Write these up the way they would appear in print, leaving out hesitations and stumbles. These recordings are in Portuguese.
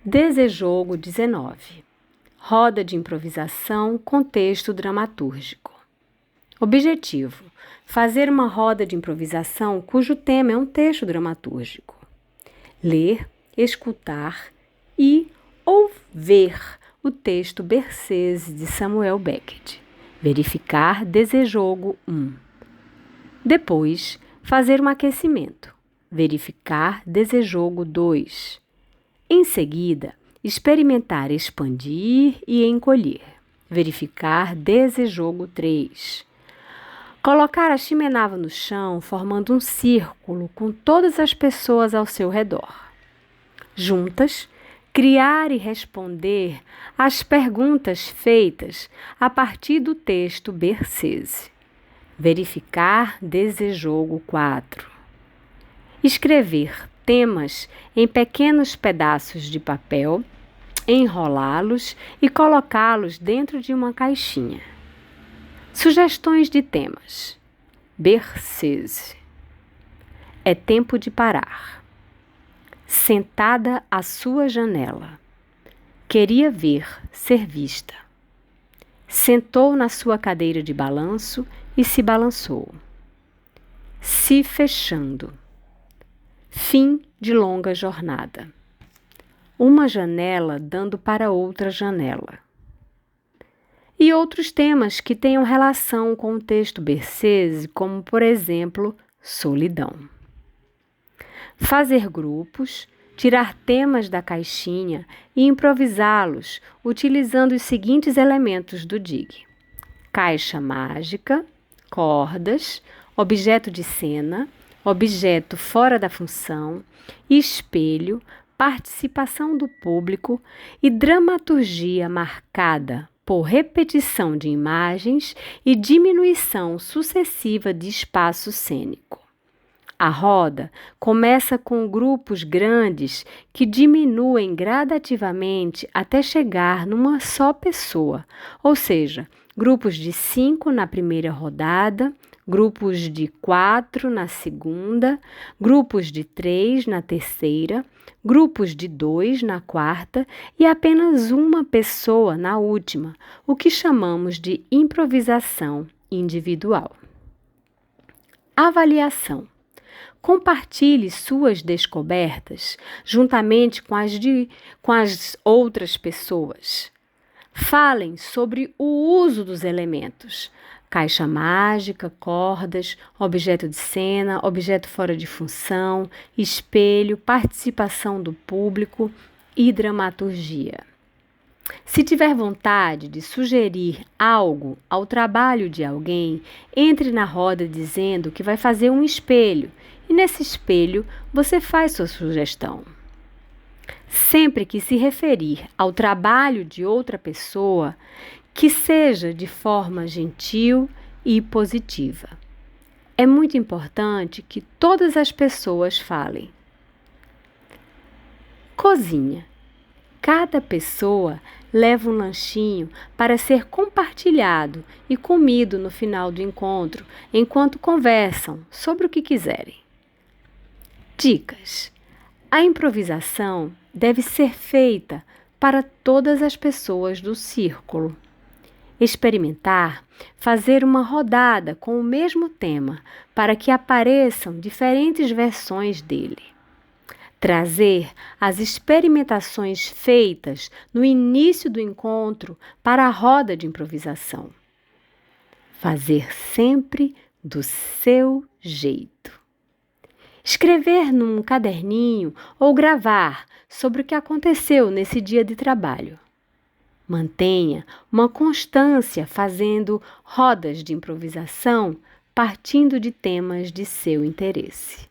Desejogo 19. Roda de improvisação, contexto dramatúrgico. Objetivo: fazer uma roda de improvisação cujo tema é um texto dramatúrgico. Ler, escutar e ou ver o texto Berceuse de Samuel Beckett. Verificar desejogo 1. Depois, fazer um aquecimento. Verificar desejogo 2. Em seguida, experimentar expandir e encolher. Verificar desejogo 3. Colocar a chimenava no chão, formando um círculo com todas as pessoas ao seu redor. Juntas, criar e responder às perguntas feitas a partir do texto Berceuse. Verificar desejogo 4. Escrever temas em pequenos pedaços de papel, enrolá-los e colocá-los dentro de uma caixinha. Sugestões de temas. Berceuse. É tempo de parar. Sentada à sua janela. Queria ver ser vista. Sentou na sua cadeira de balanço e se balançou. Se fechando. Fim de longa jornada. Uma janela dando para outra janela. E outros temas que tenham relação com o texto Berceuse, como, por exemplo, solidão. Fazer grupos, tirar temas da caixinha e improvisá-los utilizando os seguintes elementos do DIG: caixa mágica, cordas, objeto de cena, objeto fora da função, espelho, participação do público e dramaturgia marcada por repetição de imagens e diminuição sucessiva de espaço cênico. A roda começa com grupos grandes que diminuem gradativamente até chegar numa só pessoa, ou seja, grupos de 5 na primeira rodada, grupos de 4 na segunda, grupos de 3 na terceira, grupos de 2 na quarta e apenas uma pessoa na última, o que chamamos de improvisação individual. Avaliação. Compartilhe suas descobertas juntamente com as outras pessoas. Falem sobre o uso dos elementos. Caixa mágica, cordas, objeto de cena, objeto fora de função, espelho, participação do público e dramaturgia. Se tiver vontade de sugerir algo ao trabalho de alguém, entre na roda dizendo que vai fazer um espelho e nesse espelho você faz sua sugestão. Sempre que se referir ao trabalho de outra pessoa, que seja de forma gentil e positiva. É muito importante que todas as pessoas falem. Cozinha. Cada pessoa leva um lanchinho para ser compartilhado e comido no final do encontro, enquanto conversam sobre o que quiserem. Dicas. A improvisação deve ser feita para todas as pessoas do círculo. Experimentar, fazer uma rodada com o mesmo tema para que apareçam diferentes versões dele. Trazer as experimentações feitas no início do encontro para a roda de improvisação. Fazer sempre do seu jeito. Escrever num caderninho ou gravar sobre o que aconteceu nesse dia de trabalho. Mantenha uma constância fazendo rodas de improvisação partindo de temas de seu interesse.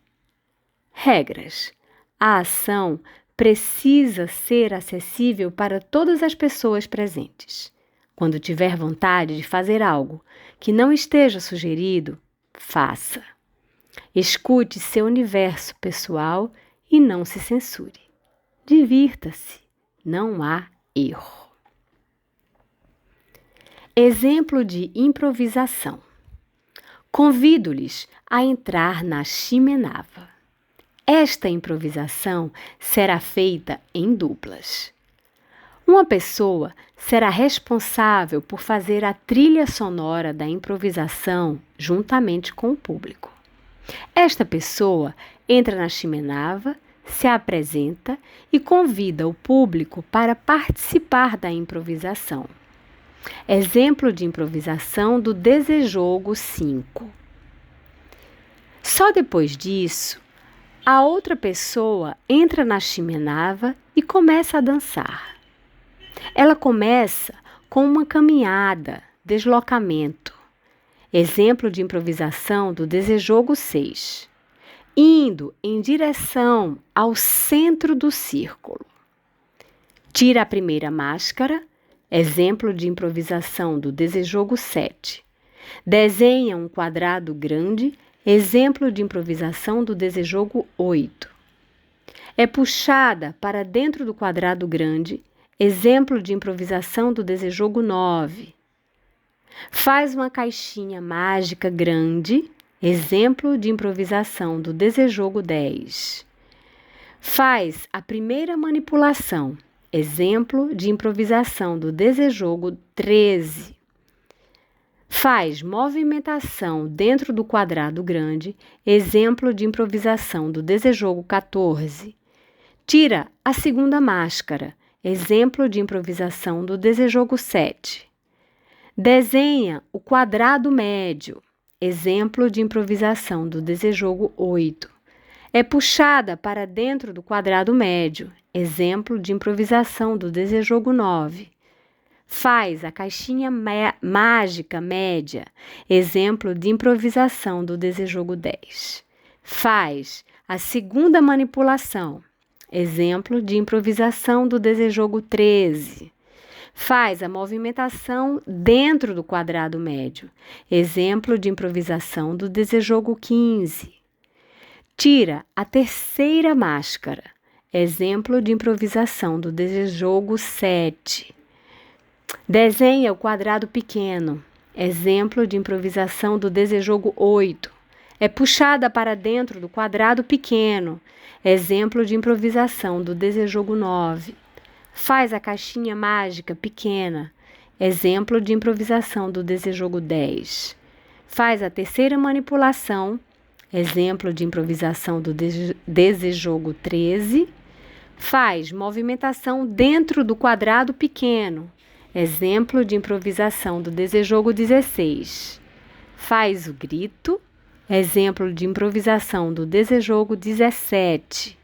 Regras. A ação precisa ser acessível para todas as pessoas presentes. Quando tiver vontade de fazer algo que não esteja sugerido, faça. Escute seu universo pessoal e não se censure. Divirta-se, não há erro. Exemplo de improvisação. Convido-lhes a entrar na chimenava. Esta improvisação será feita em duplas. Uma pessoa será responsável por fazer a trilha sonora da improvisação juntamente com o público. Esta pessoa entra na chimenava, se apresenta e convida o público para participar da improvisação. Exemplo de improvisação do Desejogo 5. Só depois disso, a outra pessoa entra na chimenava e começa a dançar. Ela começa com uma caminhada, deslocamento. Exemplo de improvisação do Desejogo 6. Indo em direção ao centro do círculo. Tira a primeira máscara. Exemplo de improvisação do Desejogo 7. Desenha um quadrado grande. Exemplo de improvisação do Desejogo 8. É puxada para dentro do quadrado grande. Exemplo de improvisação do Desejogo 9. Faz uma caixinha mágica grande. Exemplo de improvisação do Desejogo 10. Faz a primeira manipulação. Exemplo de improvisação do Desejogo 13. Faz movimentação dentro do quadrado grande. Exemplo de improvisação do Desejogo 14. Tira a segunda máscara. Exemplo de improvisação do Desejogo 7. Desenha o quadrado médio. Exemplo de improvisação do Desejogo 8. É puxada para dentro do quadrado médio. Exemplo de improvisação do Desejogo 9. Faz a caixinha mágica média. Exemplo de improvisação do Desejogo 10. Faz a segunda manipulação. Exemplo de improvisação do Desejogo 13. Faz a movimentação dentro do quadrado médio. Exemplo de improvisação do Desejogo 15. Tira a terceira máscara. Exemplo de improvisação do Desejogo 7. Desenha o quadrado pequeno. Exemplo de improvisação do Desejogo 8. É puxada para dentro do quadrado pequeno. Exemplo de improvisação do Desejogo 9. Faz a caixinha mágica pequena. Exemplo de improvisação do Desejogo 10. Faz a terceira manipulação. Exemplo de improvisação do Desejogo 13. Faz movimentação dentro do quadrado pequeno. Exemplo de improvisação do Desejogo 16. Faz o grito. Exemplo de improvisação do Desejogo 17.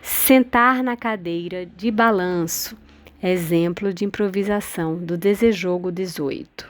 Sentar na cadeira de balanço. Exemplo de improvisação do Desejogo 18.